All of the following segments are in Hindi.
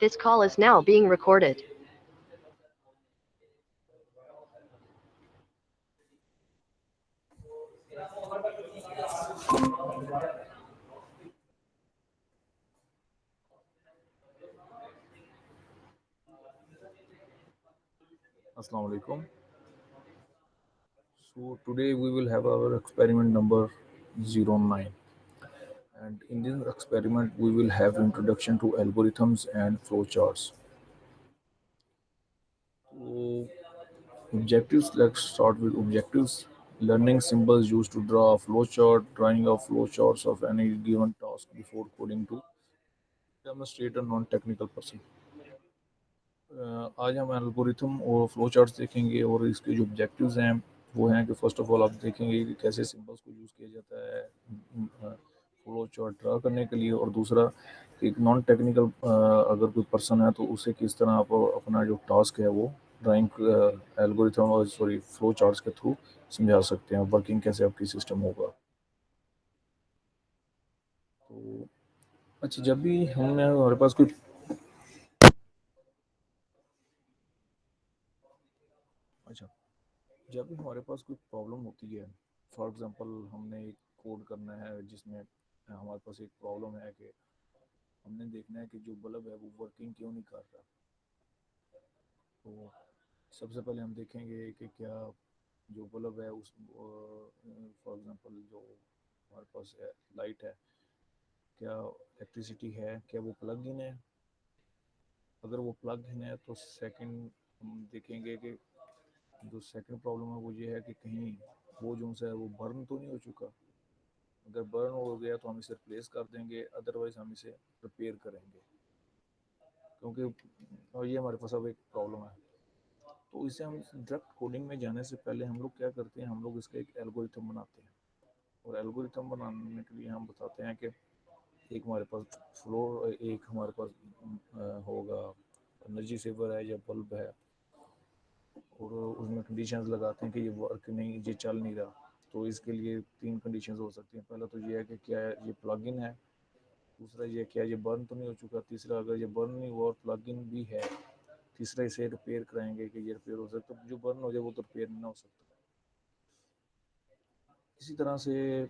This call is now being recorded. Assalamu alaikum. So today we will have our experiment number 09, and in this experiment we will have introduction to algorithms and flowcharts. So objectives, let's start with objectives. Learning symbols used to draw a flowchart, drawing of flowcharts of any given task before coding to demonstrate a non-technical person. आज हम एल्गोरिथम और फ्लो चार्ट्स देखेंगे और इसके जो ऑब्जेक्टिव्स हैं वो हैं कि फ़र्स्ट ऑफ ऑल आप देखेंगे कि कैसे सिंबल्स को यूज़ किया जाता है फ्लो चार्ट ड्रा करने के लिए, और दूसरा एक नॉन टेक्निकल अगर कोई पर्सन है तो उसे किस तरह आप अपना जो टास्क है वो ड्राइंग एल्गोरिथम और सॉरी फ्लो चार्ट्स के थ्रू समझा सकते हैं, वर्किंग कैसे आपकी सिस्टम होगा। तो अच्छा, जब भी हमने हमारे पास कोई अच्छा जब भी हमारे पास कोई प्रॉब्लम होती है, फॉर एग्जांपल हमने एक कोड करना है जिसमें हमारे पास एक प्रॉब्लम है कि हमने देखना है कि जो बल्ब है वो वर्किंग क्यों नहीं कर रहा। तो सबसे पहले हम देखेंगे कि क्या जो बल्ब है उस फॉर एग्जांपल जो हमारे पास लाइट है, क्या इलेक्ट्रिसिटी है, क्या वो प्लग इन है। अगर वो प्लग इन है तो सेकंड हम देखेंगे कि जो सेकंड प्रॉब्लम है वो ये है कि कहीं वो जो सा है वो बर्न तो नहीं हो चुका। अगर बर्न हो गया तो हम इसे रिप्लेस कर देंगे, अदरवाइज हम इसे रिपेयर करेंगे, क्योंकि और ये हमारे पास अब एक प्रॉब्लम है। तो इसे हम डायरेक्ट कोडिंग में जाने से पहले हम लोग क्या करते हैं, हम लोग इसका एक एल्गोरिथम बनाते हैं। और एल्गोरिथम बनाने के लिए हम बताते हैं कि एक हमारे पास फ्लो, एक हमारे पास होगा एनर्जी सेवर है या बल्ब है, और उसमें कंडीशंस लगाते हैं कि ये वर्क नहीं, ये चल नहीं रहा। तो इसके लिए तीन कंडीशंस हो सकती हैं। पहला तो ये है कि क्या ये प्लग इन है, दूसरा ये क्या ये बर्न तो नहीं हो चुका, तीसरा अगर ये बर्न नहीं हुआ और प्लग इन भी है, तीसरा इसे रिपेयर कराएंगे कि ये रिपेयर हो सकता है। जो बर्न हो जाए वो तो रिपेयर नहीं हो सकता। इसी तरह से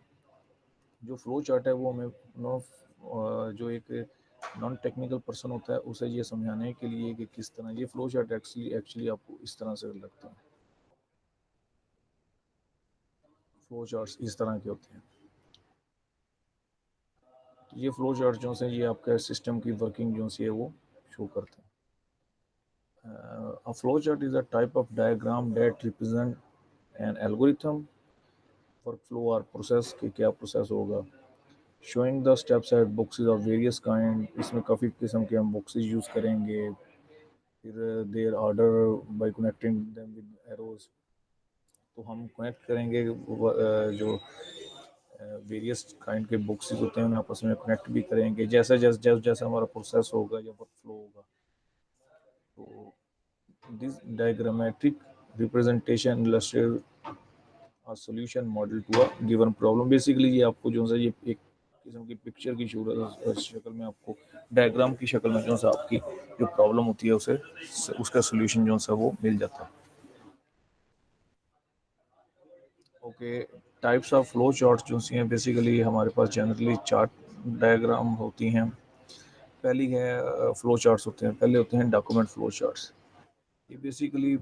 जो फ्लो चार्ट है वो हमें नो जो एक नॉन टेक्निकल पर्सन होता है उसे ये समझाने के लिए कि किस तरह ये फ्लो चार्ट एक्चुअली आपको इस तरह से लगता है। फ्लो चार्ट्स इस तरह के होते हैं। तो ये फ्लो चार्ट जो से ये आपका सिस्टम की वर्किंग जो सी है वो शो करते हैं। A flow chart is a type of diagram that represent an algorithm, workflow or process कि क्या process होगा। Showing the steps at boxes of various kind, इसमें काफ़ी किस्म के हम boxes यूज़ करेंगे। फिर their order by connecting them with arrows, तो हम कनेक्ट करेंगे जो वेरियस काइंड के बुक्स होते हैं उन्हें आपस में कनेक्ट भी करेंगे, जैसा जैसे जैसे जैसे हमारा प्रोसेस होगा या वर्क फ्लो होगा। तो this diagrammatic representation illustrate a solution model to a given problem. Basically ये आपको जो है ये एक किस्म की पिक्चर की शक्ल में, आपको डायग्राम की शक्ल में जो है आपकी जो प्रॉब्लम होती है उसे उसका सोल्यूशन जो है वो मिल जाता है। Okay, types of flow charts जो सी हैं बेसिकली हमारे पास जनरली चार्ट डायग्राम होती हैं। पहली है फ्लो चार्ट्स होते हैं, पहले होते हैं डॉक्यूमेंट फ्लो चार्ट्स। ये बेसिकली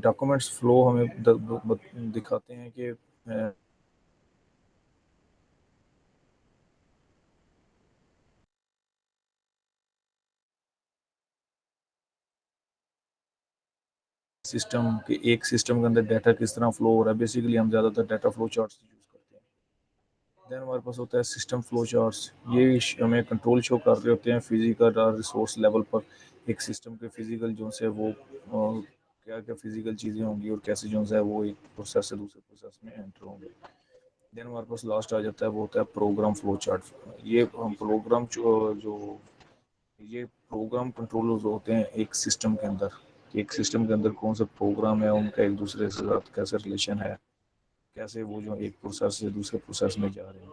डॉक्यूमेंट्स फ्लो हमें दिखाते हैं कि सिस्टम के एक सिस्टम के अंदर डाटा किस तरह फ्लो हो रहा है। बेसिकली हम ज़्यादातर डाटा फ्लो चार्ट्स यूज़ करते हैं। देन हमारे पास होता है सिस्टम फ्लो चार्ट्स। ये हमें कंट्रोल शो कर रहे होते हैं फिजिकल और रिसोर्स लेवल पर। एक सिस्टम के फिजिकल जो है वो क्या क्या फिजिकल चीज़ें होंगी और कैसे जो है वो एक प्रोसेस से दूसरे प्रोसेस में एंटर होंगे। देन हमारे पास लास्ट आ जाता है वो होता है प्रोग्राम फ्लो चार्ट। ये हम प्रोग्राम जो ये प्रोग्राम कंट्रोलर्स होते हैं एक सिस्टम के अंदर। एक सिस्टम के अंदर कौन सा प्रोग्राम है, उनका एक दूसरे के साथ कैसे रिलेशन है, कैसे वो जो एक प्रोसेस से दूसरे प्रोसेस में जा रहे हैं।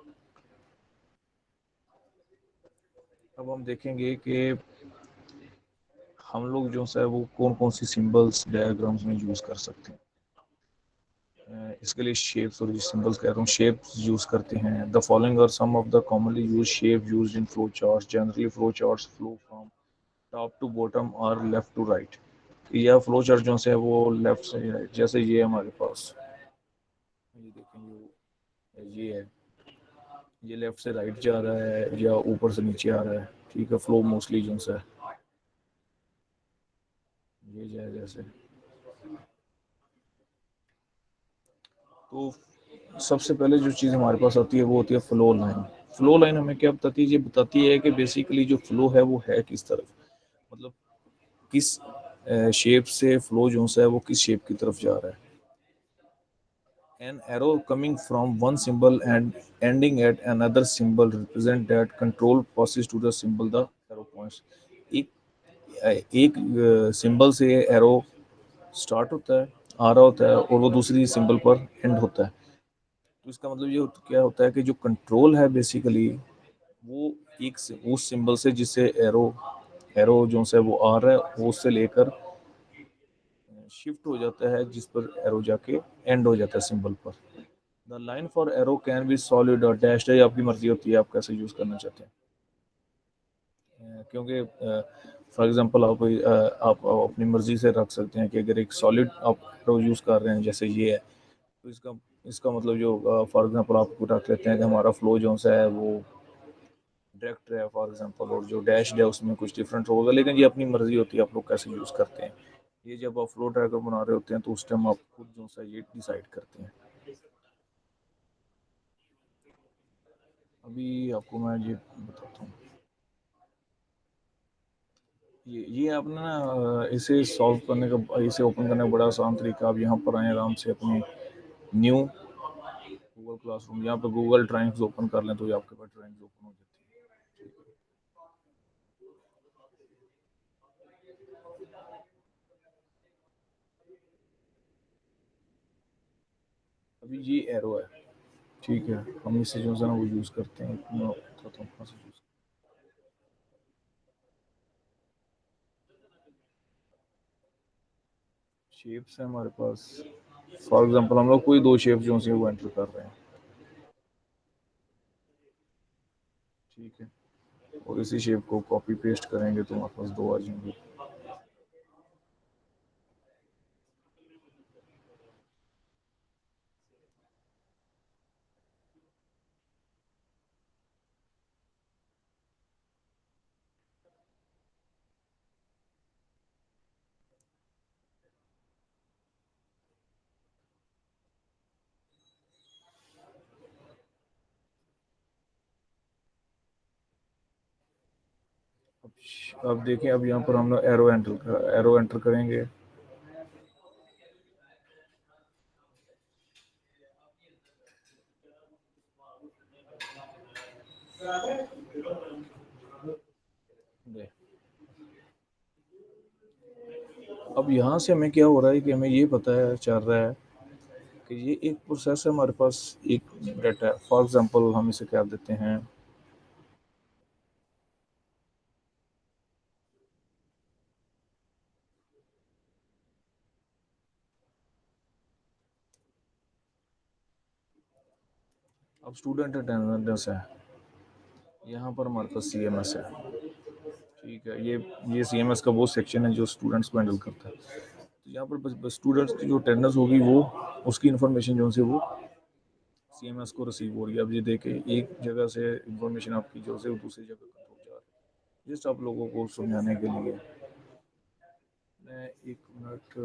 अब हम देखेंगे कि हम लोग जो है वो कौन कौन सी सिंबल्स डायग्राम्स में यूज़ कर सकते हैं। इसके लिए शेप्स और सिंबल्स कह रहा हूँ, शेप्स यूज़ करते हैं। The following are some of the commonly use shape used in flow charts. Generally flow charts flow from top to bottom और लेफ्ट टू राइट। यह फ्लो चार्ट जो है वो लेफ्ट से राइट, जैसे ये हमारे पास, ये देखें, ये है, ये लेफ्ट से राइट जा रहा है या ऊपर से नीचे आ रहा है। ठीक है, फ्लो मोस्टली जो है ये जाए जैसे। तो सबसे पहले जो चीज़ हमारे पास आती है वो होती है फ्लो लाइन। फ्लो लाइन हमें क्या बताती है? ये बताती है कि बेसिकली जो फ्लो है वो है किस तरफ, मतलब किस शेप से फ्लो जो है वो किस शेप की तरफ जा रहा है। An arrow coming from one symbol and ending at another symbol represent that control passes to the symbol the arrow points. एक एक सिंबल से एरो स्टार्ट होता है, आ रहा होता है, और वो दूसरी सिंबल पर एंड होता है। तो इसका मतलब ये क्या होता है कि जो कंट्रोल है बेसिकली वो एक उस सिंबल से जिससे एरो एरो जो है वो आ रहा है वो उससे लेकर शिफ्ट हो जाता है जिस पर एरो जाके एंड हो जाता है सिंबल पर। The line for aero can be solid और डैश्ड है, आपकी मर्जी होती है आप कैसे यूज करना चाहते हैं। क्योंकि फॉर एग्जांपल आप अपनी मर्जी से रख सकते हैं कि अगर एक सॉलिड आप एरो यूज कर रहे हैं जैसे ये है, तो इसका इसका मतलब जो फॉर एग्जांपल आप रख लेते हैं कि हमारा फ्लो जो है वो डायरेक्ट है फॉर एग्जांपल, और जो डैश है उसमें कुछ डिफरेंट होगा, लेकिन ये अपनी मर्जी होती है आप लोग कैसे यूज करते हैं। ये जब आप फ्लो डायग्राम बना रहे होते हैं तो उस टाइम आप खुद जो है ये डिसाइड करते हैं। अभी आपको मैं ये बताता हूँ। ये आपने ना इसे सॉल्व करने का, इसे ओपन करने का बड़ा आसान तरीका, आप यहाँ पर आए आराम से अपनी न्यू गूगल क्लासरूम, यहाँ पे गूगल ड्राइंग्स ओपन कर लें तो ये आपके पास ड्राइंग्स ओपन हो जाती है। अभी ये एरो है, ठीक है, हम इसे जो है ना वो यूज़ करते हैं। मैं बताता हूँ कहाँ से यूज़। शेप्स है हमारे पास, फॉर एग्जांपल हम लोग कोई दो शेप जो है वो एंटर कर रहे हैं, ठीक है, और इसी शेप को कॉपी पेस्ट करेंगे तो हमारे पास दो आ जाएंगे। अब देखें, अब यहाँ पर हम लोग एरो एंटर करेंगे। अब यहाँ से हमें क्या हो रहा है कि हमें ये पता है चल रहा है कि ये एक प्रोसेस है हमारे पास, एक डाटा है। फॉर एग्जांपल हम इसे क्या देते हैं, अब स्टूडेंट अटेंडेंस है, यहाँ पर हमारे पास CMS है, ठीक है, ये CMS का वो सेक्शन है जो स्टूडेंट्स को हैंडल करता है। तो यहाँ पर बस स्टूडेंट्स की जो अटेंडेंस होगी वो उसकी इन्फॉर्मेशन जो है वो CMS को रिसीव हो रही है। अब ये देखे एक जगह से इन्फॉर्मेशन आपकी जो है दूसरी जगह पहुँच जा रही है। जस्ट आप लोगों को समझाने के लिए मैं एक मिनट,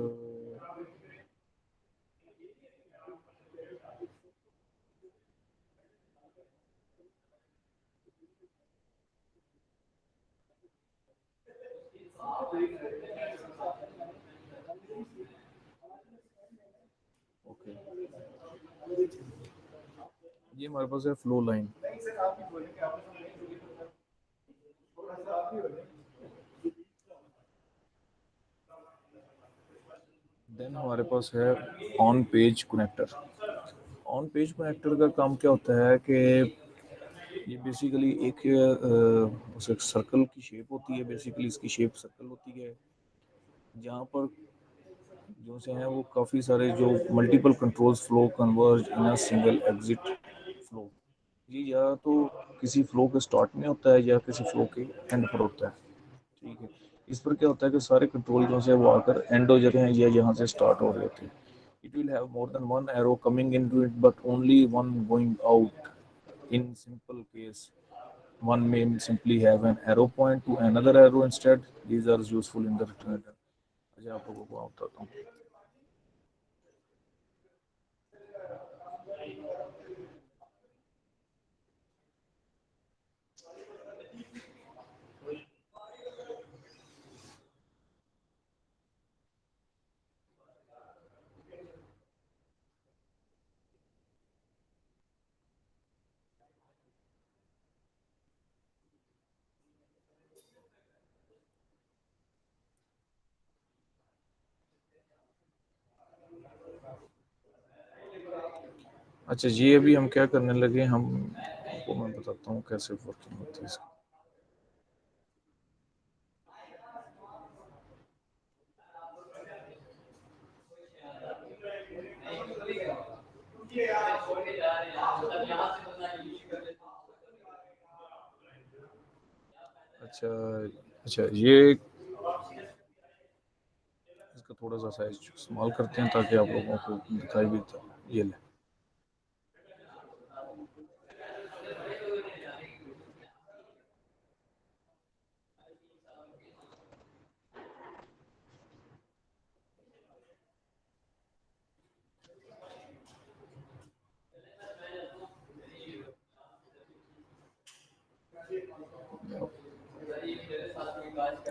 ओके, ये हमारे पास है फ्लो लाइन। देन हमारे पास है on page connector. On page connector का काम क्या होता है कि ये बेसिकली एक सर्कल की शेप होती है, बेसिकली इसकी शेप सर्कल होती है, जहाँ पर जो से हैं वो काफ़ी सारे जो multiple controls flow converge in a single exit flow. ये या तो किसी फ्लो के स्टार्ट में होता है या किसी फ्लो के एंड पर होता है। ठीक है, इस पर क्या होता है कि सारे कंट्रोल जो से वो आकर एंड हो जाते हैं या यहाँ से स्टार्ट हो रहे होते हैं। It will have more than one arrow coming into it but only one going out. In simple case one may simply have an arrow point to another arrow instead. These are useful in the return. अच्छा आप लोगों को बताता हूँ। अच्छा ये अभी हम क्या करने लगे, हम आपको मैं बताता हूँ कैसे वर्किंग होती है इसकी। अच्छा अच्छा ये इसका थोड़ा सा साइज स्मॉल करते हैं ताकि आप लोगों को दिखाई भी दे। ये ले।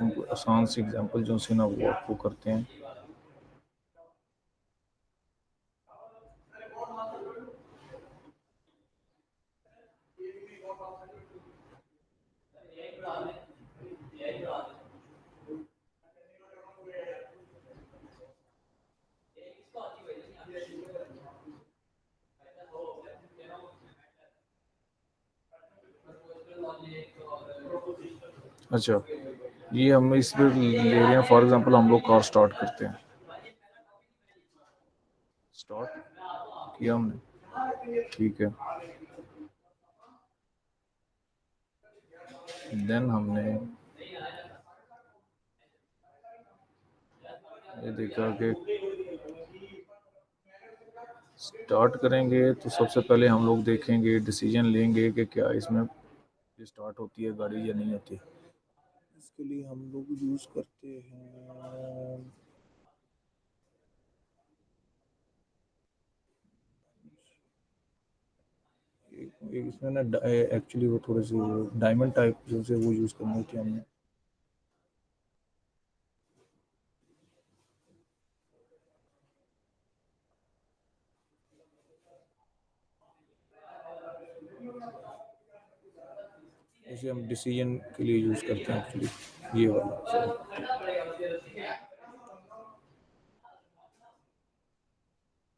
उनको आसान सी एग्जांपल जो से ना वो आपको करते हैं। अच्छा ये हम इस पे ले रहे हैं, फॉर एग्जांपल हम लोग कार स्टार्ट करते हैं। स्टार्ट किया हमने, ठीक है। देन हमने ये देखा कि स्टार्ट करेंगे तो सबसे पहले हम लोग देखेंगे, डिसीजन लेंगे कि क्या इसमें ये स्टार्ट होती है गाड़ी या नहीं होती। इसके लिए हम लोग यूज़ करते हैं इसमें ना एक्चुअली वो थोड़े से डायमंड टाइप जो से वो यूज़ करनी होती है हमने। इसे हम डिसीजन के लिए यूज़ करते हैं एक्चुअली, ये वाला।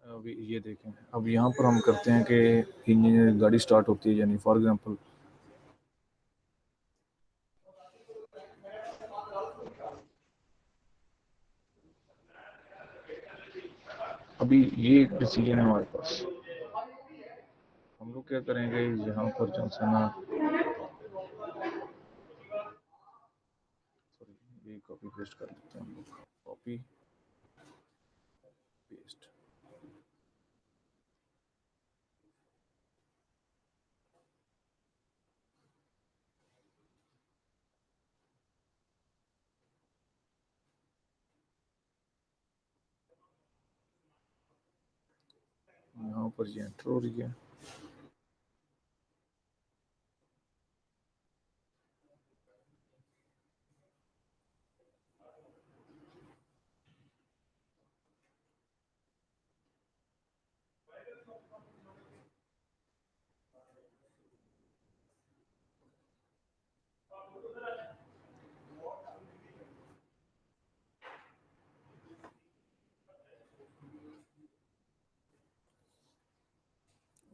अभी ये देखें, अब यहाँ पर हम करते हैं कि इंजन गाड़ी स्टार्ट होती है यानी फॉर एग्जांपल अभी ये एक डिसीजन है हमारे पास। हम लोग क्या करेंगे, यहाँ पर जो है ना, सॉरी ये कॉपी पेस्ट कर लेते हैं हम लोग। कॉपी पेस्ट, यहाँ पर ये एंटर हो रही है।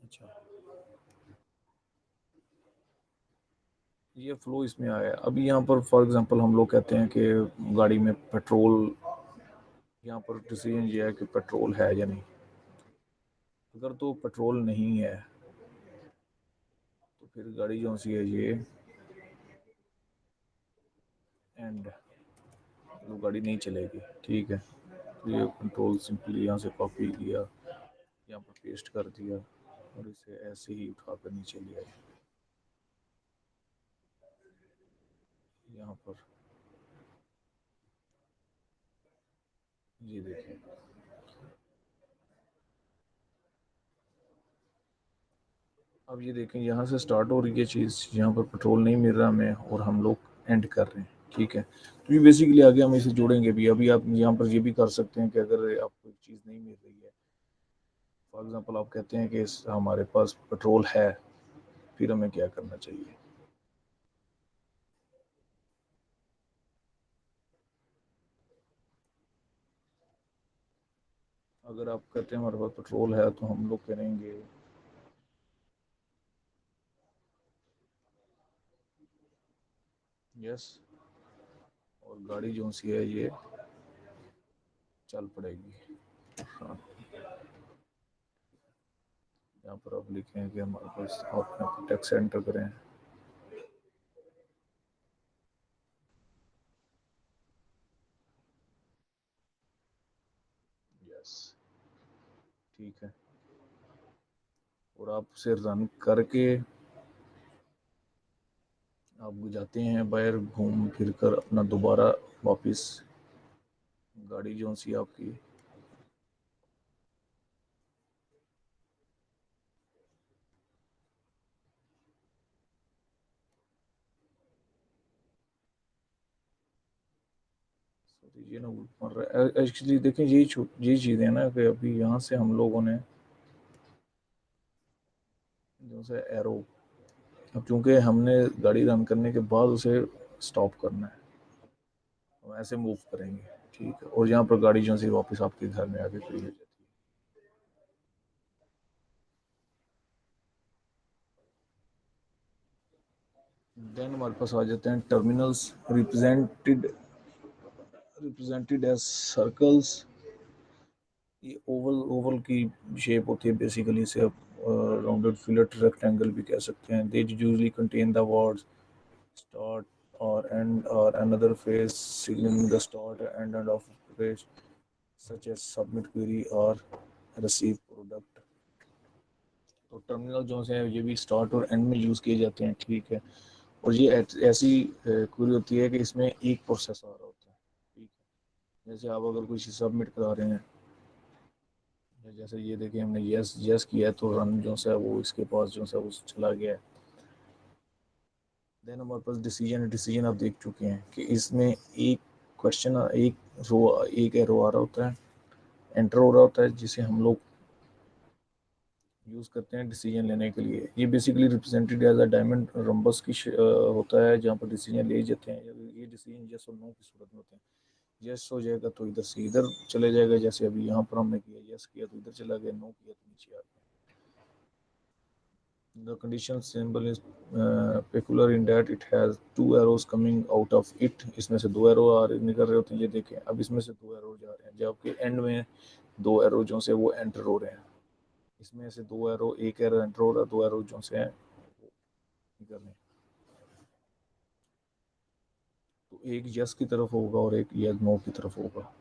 अच्छा ये फ्लो इसमें आया है। अभी यहाँ पर फॉर एग्जांपल हम लोग कहते हैं कि गाड़ी में पेट्रोल यहाँ पर डिसीजन ये है कि पेट्रोल है या नहीं। अगर तो पेट्रोल नहीं है तो फिर गाड़ी जो सी है ये एंड वो गाड़ी नहीं चलेगी। ठीक है, तो ये कंट्रोल सिंपली यहाँ से कॉपी किया, यहाँ पर पेस्ट कर दिया और इसे ऐसे ही उठा कर नीचे ले आए यहाँ पर। ये देखिए, अब ये देखें यहाँ से स्टार्ट हो रही है चीज़, यहाँ पर पेट्रोल नहीं मिल रहा हमें और हम लोग एंड कर रहे हैं। ठीक है, तो ये बेसिकली आगे हम इसे जोड़ेंगे भी। अभी आप यहाँ पर ये भी कर सकते हैं कि अगर आपको एक चीज़ नहीं मिल रही है, फॉर एग्जांपल आप कहते हैं कि हमारे पास पेट्रोल है, फिर हमें क्या करना चाहिए। अगर आप कहते हैं हमारे पास पेट्रोल है तो हम लोग करेंगे यस, और गाड़ी जो सी है ये चल पड़ेगी। हाँ, यहाँ पर आप लिखें कि हमारे पास, आप यहाँ पर टैक्स एंटर करें। यस, ठीक है, और आप उसे रन करके आप जाते हैं बाहर, घूम फिर कर अपना दोबारा वापस गाड़ी जो सी आपकी ये ना मर रहा है एक्चुअली। देखें यही चीज़ है ना कि अभी यहाँ से हम लोगों ने जो से एरो, अब चूंकि हमने गाड़ी रन करने के बाद उसे स्टॉप करना है, हम ऐसे मूव करेंगे। ठीक है, और यहाँ पर गाड़ी जो सी वापस आपके घर में आके खड़ी हो जाती है। देन हमारे पास आ जाते हैं टर्मिनल्स, रिप्रेजेंटेड एज सर्कल्स। ये ओवल ओवल की शेप होती है बेसिकली। इसे आप राउंडेड फिलेट रेक्टेंगल भी कह सकते हैं। They usually contain the words start or end or another phrase signaling the start or end of a phrase, such as submit query or receive product। तो टर्मिनल जो है ये भी स्टार्ट और एंड में यूज़ किए जाते हैं। ठीक है, और ये ऐसी क्वेरी होती है कि इसमें एक प्रोसेस आ रहा होता है। ठीक है, जैसे आप अगर कुछ सबमिट करा रहे हैं, जैसे ये देखिए हमने यस यस किया है तो रन जो है वो इसके पास जो है वो चला गया है। देन हमारे पास डिसीजन, डिसीजन आप देख चुके हैं कि इसमें एक क्वेश्चन, एक रो, एक एरो आ रहा होता है, एंटर हो रहा होता है, जिसे हम लोग यूज़ करते हैं डिसीजन लेने के लिए। ये basically represented as a diamond rhombus की होता है, जहाँ पर डिसीजन ले जाते हैं। ये डिसीजन यस और नो की सूरत में होते हैं। यस हो जाएगा तो इधर से इधर चले जाएगा, जैसे अभी यहाँ पर हमने किया, यस किया तो इधर चला गया, नो किया तो नीचे आ गया। The condition symbol is peculiar in that it has two arrows coming out of it। इसमें से दो एरो आ निकल रहे होते हैं। ये देखें, अब इसमें से दो एरो जा रहे हैं, जबकि एंड में दो एरो जो से वो एंटर हो रहे हैं। इसमें से दो एरो, एक एरो एंटर हो रहा है, दो एरो जो से हैं वो निकल रहे हैं। तो एक यस की तरफ होगा और एक यस नो की तरफ होगा।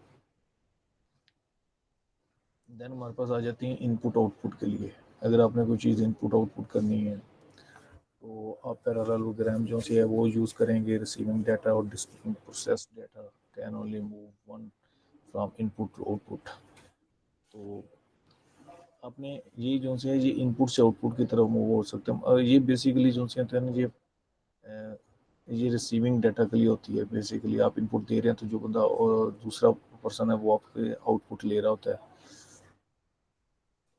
देन हमारे पास आ जाती है इनपुट आउटपुट के लिए। अगर आपने कोई चीज़ इनपुट आउटपुट करनी है तो आप पैरेललोग्राम जो से है वो यूज़ करेंगे। रिसीविंग डाटा और displaying process data can only move one from input to output. तो आपने ये जो से है ये इनपुट से आउटपुट की तरफ मूव हो सकते हैं। और ये बेसिकली जो से है ना ये रिसीविंग डाटा के लिए होती है। बेसिकली आप इनपुट दे रहे हैं तो जो बंदा और दूसरा पर्सन है वो आपके आउटपुट ले रहा होता है।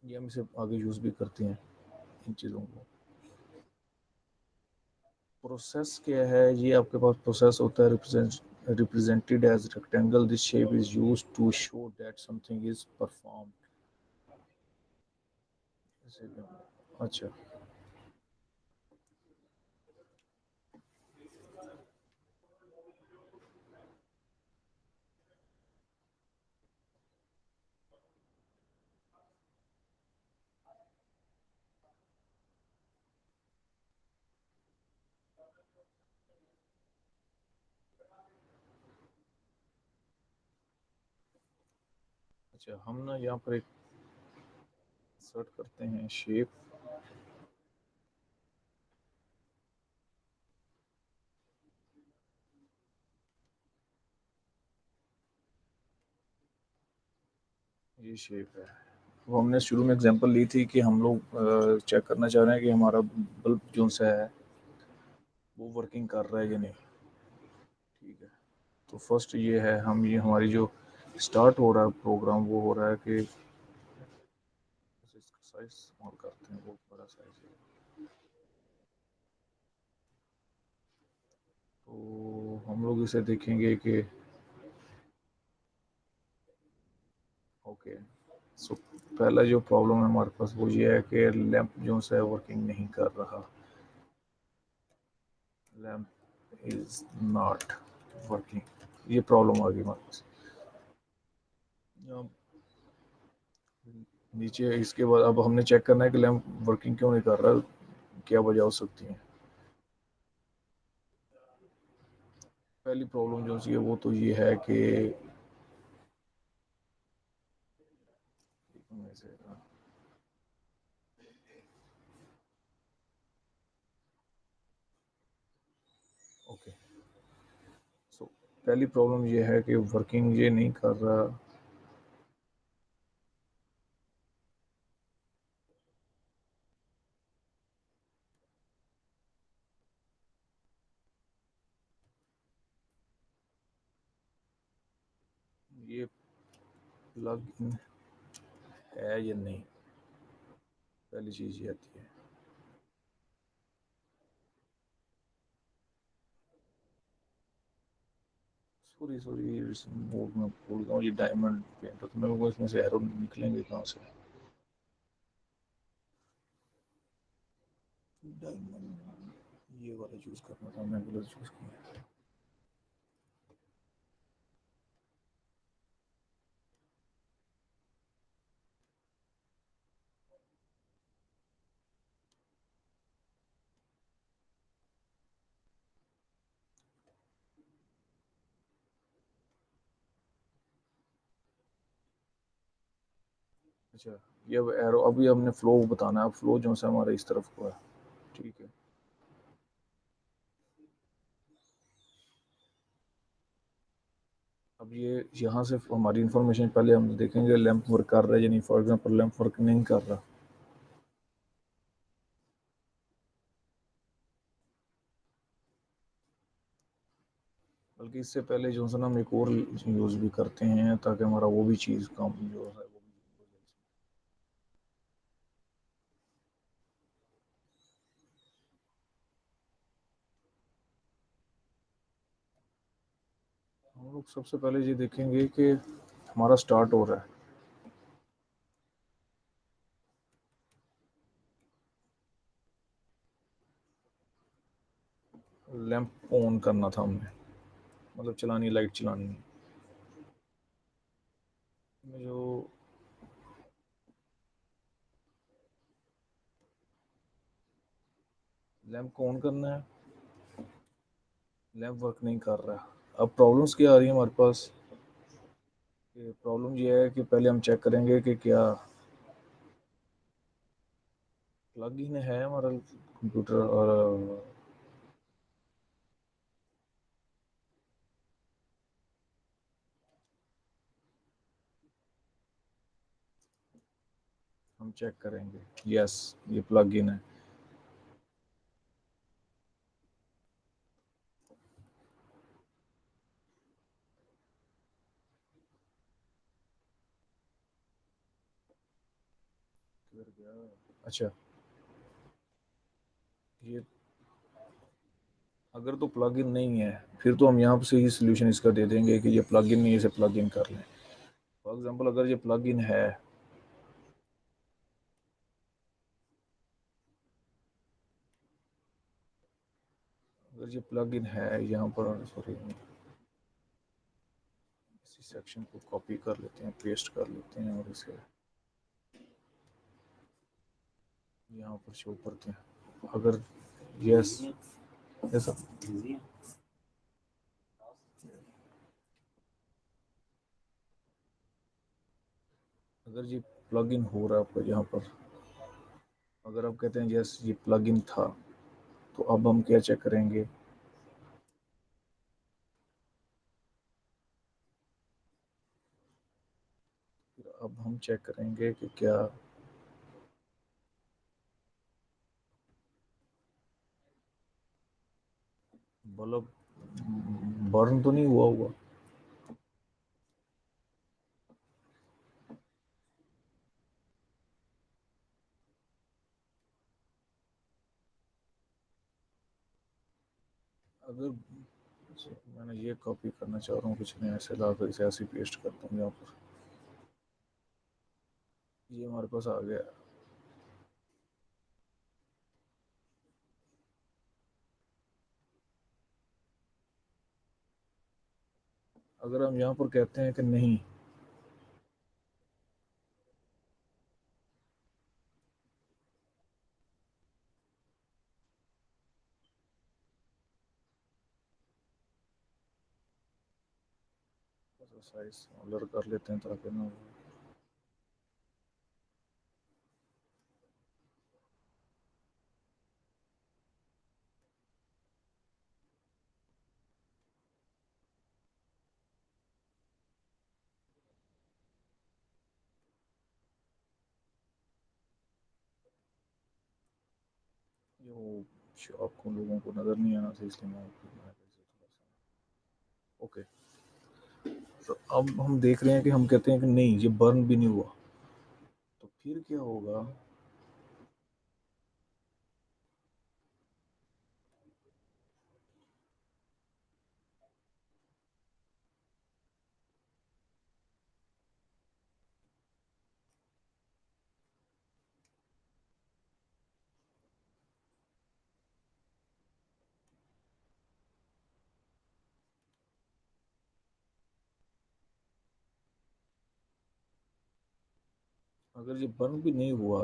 ये हम इसे आगे यूज़ भी करते हैं इन चीज़ों को। प्रोसेस क्या है, ये आपके पास प्रोसेस होता है represented as rectangle। This shape is used to show that something is performed। अच्छा, अच्छा, हम ना यहाँ पर एक सर्च करते हैं शेप। ये शेप है। वो हमने शुरू में एग्जांपल ली थी कि हम लोग चेक करना चाह रहे हैं कि हमारा बल्ब जो सा है वो वर्किंग कर रहा है या नहीं। ठीक है, तो फर्स्ट ये है, हम ये हमारी जो स्टार्ट हो रहा है प्रोग्राम वो हो रहा है कि इसका साइज स्मॉल करते हैं, बहुत बड़ा साइज है। तो हम लोग इसे देखेंगे कि ओके, सो पहला जो प्रॉब्लम है हमारे पास वो ये है कि लैंप जो है वर्किंग नहीं कर रहा। लैंप इज नॉट वर्किंग, ये प्रॉब्लम आ गई हमारे पास। अब नीचे इसके बाद अब हमने चेक करना है कि लैंप वर्किंग क्यों नहीं कर रहा, क्या वजह हो सकती है। पहली प्रॉब्लम जो है वो तो ये है कि ओके, सो पहली प्रॉब्लम ये है कि वर्किंग ये नहीं कर रहा। ये प्लग इन है या नहीं, पहली चीज ये आती है। सॉरी सॉरी, मोड में भूल गया हूँ, ये डायमंड पेंट तो मेरे को इसमें से एरो निकलेंगे कहाँ से। डायमंड ये वाला चूज करना था, मैं गलत चूज किया। अच्छा, ये अब एरो, अभी हमने फ्लो बताना है। अब फ्लो जो है हमारे इस तरफ को है। ठीक है, अब ये यहाँ से हमारी इंफॉर्मेशन पहले हम देखेंगे लैंप वर्क कर रहा है या नहीं। फॉर एग्जांपल लैंप वर्क नहीं कर रहा, बल्कि इससे पहले जो है ना हम एक और यूज़ भी करते हैं ताकि हमारा वो भी चीज़ काम जो है वो भी। हम लोग सबसे पहले ये देखेंगे कि हमारा स्टार्ट हो रहा है, लैंप ऑन करना था हमने, मतलब चलानी, लाइट चलानी है। जो लैंप को ऑन करना है, लैंप वर्क नहीं कर रहा। अब प्रॉब्लम्स क्या आ रही है हमारे पास, कि प्रॉब्लम ये है कि पहले हम चेक करेंगे कि क्या प्लग इन है हमारा कंप्यूटर। और हम चेक करेंगे, यस ये प्लग इन है। अच्छा, ये अगर तो प्लग इन नहीं है फिर तो हम यहाँ से ही सोल्यूशन इसका दे देंगे कि ये प्लग इन नहीं है, इसे प्लग इन कर लें। फॉर एग्जांपल अगर ये प्लग इन है, अगर ये प्लग इन है यहाँ पर, सॉरी इसी सेक्शन को कॉपी कर लेते हैं, पेस्ट कर लेते हैं और इसे यहाँ पर शो करते हैं। अगर यस, ऐसा अगर ये प्लग इन हो रहा है आपका यहाँ पर, अगर आप कहते हैं यस ये प्लग इन था, तो अब हम क्या चेक करेंगे? फिर अब हम चेक करेंगे कि क्या बल्ब बर्न तो नहीं हुआ होगा। अगर मैंने ये कॉपी करना चाह रहा हूँ, कुछ नहीं ऐसे ला कर इसे ऐसे पेस्ट करता हूँ यहाँ पर, ये हमारे पास आ गया। अगर हम यहाँ पर कहते हैं कि नहीं, साइज स्मॉलर कर लेते हैं ताकि ना, जो आपको लोगों को नज़र नहीं आना था इसलिए मैं आपको थोड़ा सा। ओके, तो अब हम देख रहे हैं कि हम कहते हैं कि नहीं ये बर्न भी नहीं हुआ, तो फिर क्या होगा? अगर ये बर्न भी नहीं हुआ,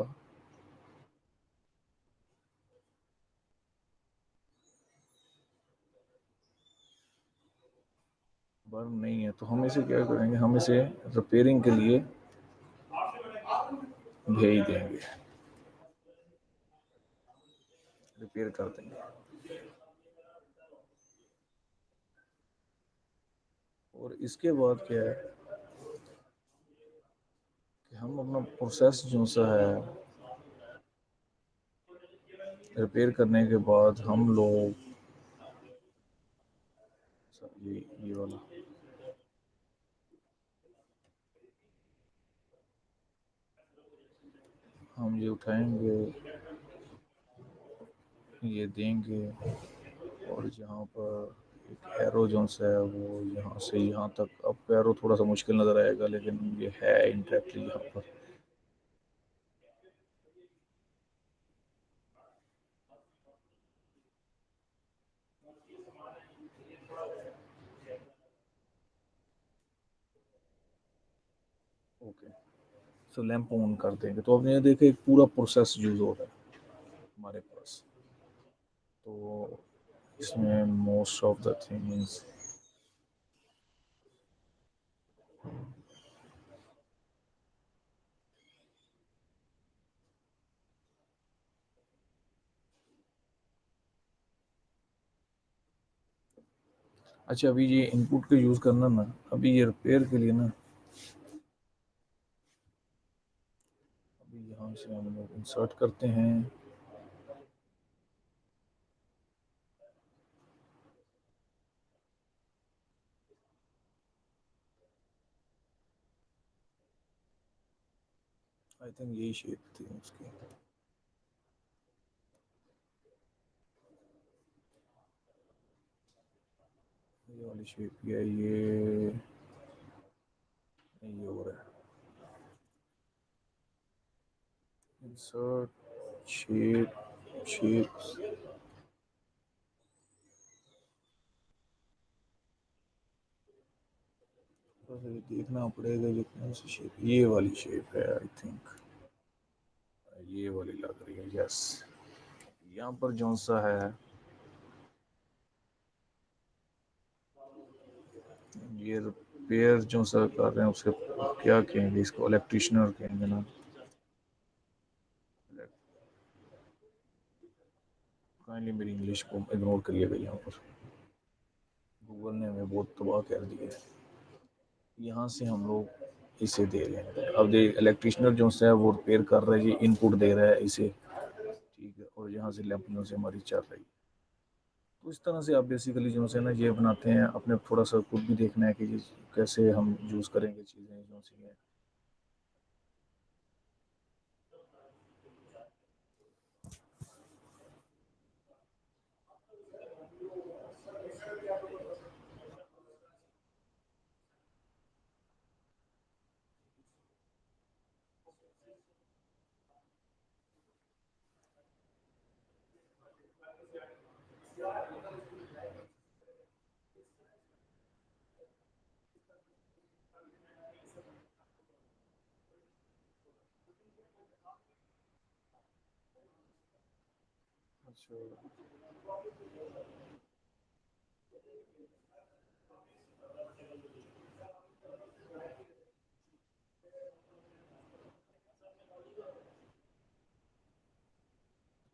बर्न नहीं है, तो हम इसे क्या करेंगे? हम इसे रिपेयरिंग के लिए भेज देंगे, रिपेयर कर देंगे। और इसके बाद क्या है कि हम अपना प्रोसेस जो सा है रिपेयर करने के बाद हम लोग ये वाला हम ये उठाएंगे, ये देंगे, और यहाँ पर एक एरो जो सा है वो यहाँ से यहाँ तक, अब एरो थोड़ा सा मुश्किल नज़र आएगा लेकिन ये है इंडायरेक्टली यहाँ पर। ओके, सो लैंप ऑन कर देंगे, तो अब ये देखे एक पूरा प्रोसेस यूज हो रहा है हमारे पास। तो इसमें मोस्ट ऑफ द थिंग्स, अच्छा अभी ये इनपुट का यूज़ करना ना, अभी ये रिपेयर के लिए ना, अभी यहाँ से हम लोग इंसर्ट करते हैं। आई थिंक यही शेप थी उसकी, ये वाली शेप, ये हो रहा है इंसर्ट शेप्स। बस ये देखना पड़ेगा ये कौन सी शेप, ये वाली शेप है आई थिंक, ये वाली लग रही है, यस। यहाँ पर जो सा है ये पेयर जो सा कर रहे हैं उसके क्या कहेंगे, इसको इलेक्ट्रिशनर कहेंगे ना। काइंडली मेरी इंग्लिश को इग्नोर करिएगा, यहाँ पर गूगल ने हमें बहुत तबाह कर दिया है। यहाँ से हम लोग इसे दे रहे हैं, अब दे इलेक्ट्रिशनर जो है वो रिपेयर कर रहा है, ये इनपुट दे रहा है इसे, ठीक है, और यहाँ से लैंप जो से हमारी चल रही है। तो इस तरह से आप बेसिकली जो है ना ये बनाते हैं, अपने थोड़ा सा खुद भी देखना है कि ये कैसे हम यूज़ करेंगे चीज़ें जो सी हैं। अच्छा,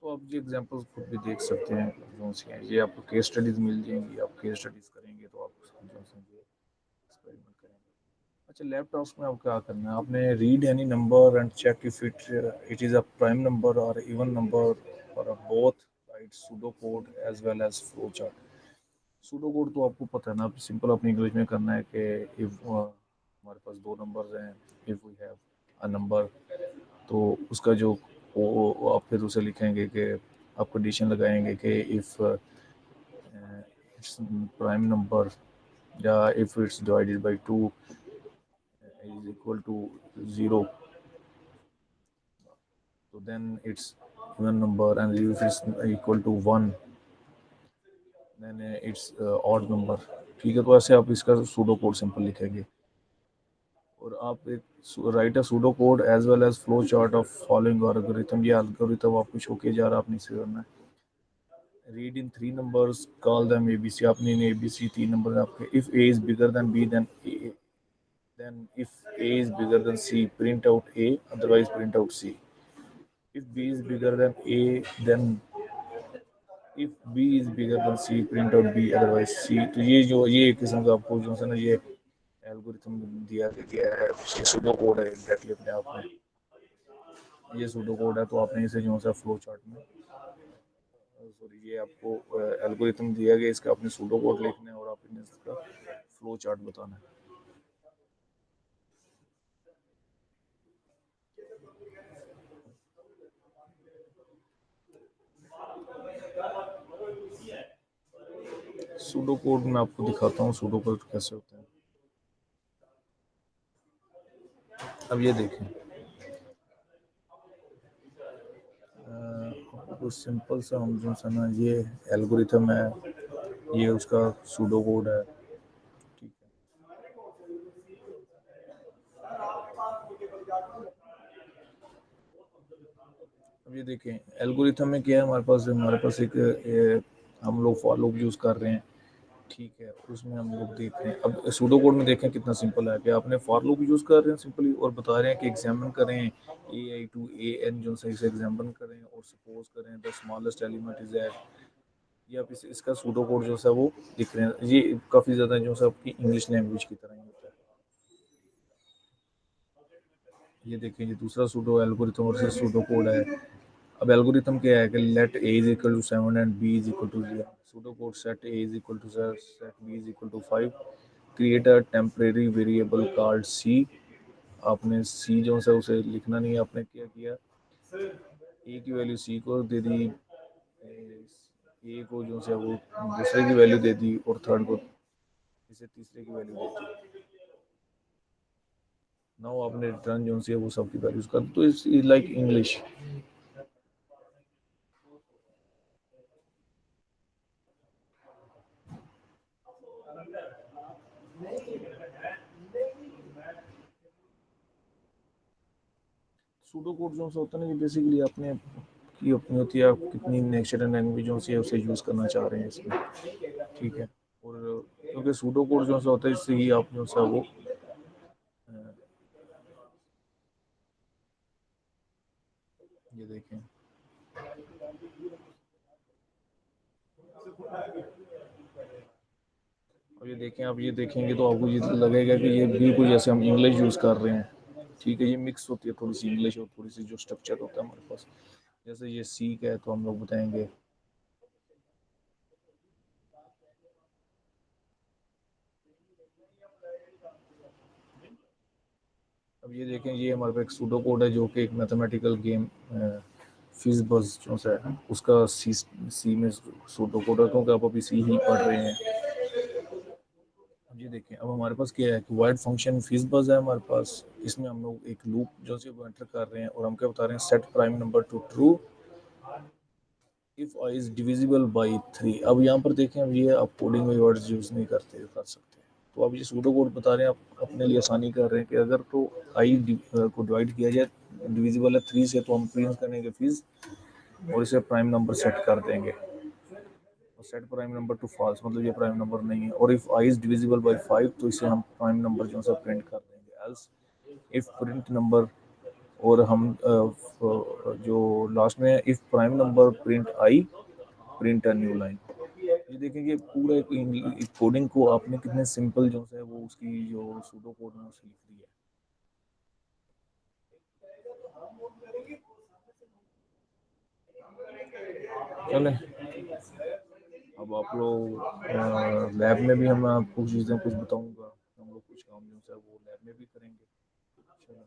तो आप ये एग्जांपल्स खुद भी देख सकते हैं जो सी हैं, ये आपको केस स्टडीज़ मिल जाएंगी, आप केस स्टडीज़ करेंगे तो आप जो सी ये एक्सपेरिमेंट करेंगे। अच्छा, लैपटॉप्स में आप क्या करना है, आपने read any number and check if it is a prime number और इवन नंबर और both, right pseudo code as well as flow chart. Pseudo code तो आपको पता है ना, आप सिंपल अपनी इंग्लिश में करना है कि इफ हमारे पास दो नंबर्स हैं, if we have a number, तो उसका जो वो आप फिर उसे लिखेंगे कि आप कंडीशन लगाएंगे कि इफ़ इट्स प्राइम नंबर या if it's divided by 2 is equal to 0, तो then it's even number, and if it's equal to 1 then it's odd number. ठीक है, तो ऐसे आप इसका सूडो कोड सिंपल लिखेंगे, और आप एक write a pseudo code as well as flow chart of following algorithm. ये एल्गोरिथम आपको शो किया जा रहा है, आपने इसे करना है। Read in three numbers, call them A B C, आपने इन एबीसी तीन नंबर आपके। If A is bigger than B then A, then if A is bigger than C print out A, otherwise print out C. If B is bigger than A then if B is bigger than C print out B, otherwise C. तो ये एक किस्म का आपको जो है ना ये एल्गोरिथम दिया गया है, ये सूडो कोड है एग्जैक्टली अपने आप में। ये सूडो कोड है, तो आपने इसे जो है फ्लो चार्ट में, सॉरी, ये आपको एल्गोरिथम दिया गया, इसका आपने सूडो कोड लिखना है और आपने इसका फ्लो चार्ट बताना है। सूडो कोड मैं आपको दिखाता हूँ सूडो कोड कैसे होते हैं। अब ये देखें, आपको सिंपल सा हम जो है ना ये एल्गोरिथम है, ये उसका सूडो कोड है, ठीक है। अब ये देखें एल्गोरिथम में क्या है, हमारे पास एक हम लोग फॉर लूप यूज़ कर रहे हैं, ठीक है, उसमें हम लोग देख रहे हैं। अब सूडो कोड में देखें कितना सिंपल है कि आपने फॉर लूप यूज़ कर रहे हैं सिंपली, और बता रहे हैं कि एग्जामिन करें ए आई टू ए एन जो सही से एग्जामिन करें, और सपोज करें the smallest element is at. ये आप इसका सूडो कोड जो है वो दिख रहे हैं, ये काफ़ी ज़्यादा जो है आपकी इंग्लिश लैंग्वेज की तरह ही होता है। ये देखें, ये दूसरा सूडो एल्गोरिथम और सूडो कोड है। अब एल्गोरिथम क्या है कि let A is equal to 7 and B is equal to 0। Pseudo code set A is equal to set B is equal to 5, create a temporary variable called C. आपने सी जो है उसे लिखना नहीं है, आपने क्या किया, ए की वैल्यू सी को दे दी, ए को जो है वो दूसरे की वैल्यू दे दी, और थर्ड को इसे तीसरे की वैल्यू दे दी। नाउ आपने रिटर्न जो है वो सबकी वैल्यूज कर दी, तो it's like English. Pseudo code जो सा होता है ना, ये बेसिकली आपने की अपनी होती है, आप कितनी नेचुरल लैंग्वेजों से उसे यूज़ करना चाह रहे हैं इसमें, ठीक है। और क्योंकि सूडो कोड जो सा होता है इससे ही आप जो सा वो ये देखें और ये देखें, आप ये देखेंगे तो आपको ये लगेगा कि ये बिल्कुल जैसे हम इंग्लिश यूज़ कर रहे हैं। ठीक है, ये मिक्स होती है थोड़ी सी इंग्लिश और थोड़ी सी जो स्ट्रक्चर होता है हमारे पास। जैसे ये सीख है तो हम लोग बताएंगे अब ये देखें, ये हमारे पास एक सूडो कोड है जो कि एक मैथमेटिकल गेम फिज बज जो सा है उसका सी में सूडो कोड है, क्योंकि आप अभी सी ही पढ़ रहे हैं। अब ये देखें, अब हमारे पास क्या है कि वाइड फंक्शन फिज बज है हमारे पास। इसमें हम लोग एक लूप जो से एंटर कर रहे हैं और हम क्या बता रहे हैं, set prime number to true if I is divisible by 3। अब यहाँ पर देखें, अब ये आप कोडिंग में वर्ड्स यूज नहीं कर सकते। तो अब ये सूडो कोड बता रहे हैं, आप अपने लिए आसानी कर रहे हैं कि अगर तो आई को डिवाइड किया जाए डिविजिबल है 3 से, तो हम प्रिंट करेंगे फिज और इसे प्राइम नंबर सेट कर देंगे और set prime number to false, मतलब ये प्राइम नंबर नहीं है। और if I is divisible by 5 तो इसे हम प्राइम नंबर जो है प्रिंट कर देंगे। एल्स इफ प्रिंट नंबर और हम जो लास्ट में if prime number print I print a new line. ये देखेंगे पूरा एक कोडिंग को आपने कितने सिंपल जो है वो उसकी जो सूडो कोड में उसकी लिख दी है। चले, अब आप लोग लैब में भी हम आपको चीज़ें कुछ बताऊंगा, हम लोग कुछ काम जो है वो लैब में भी करेंगे। चलो, चले।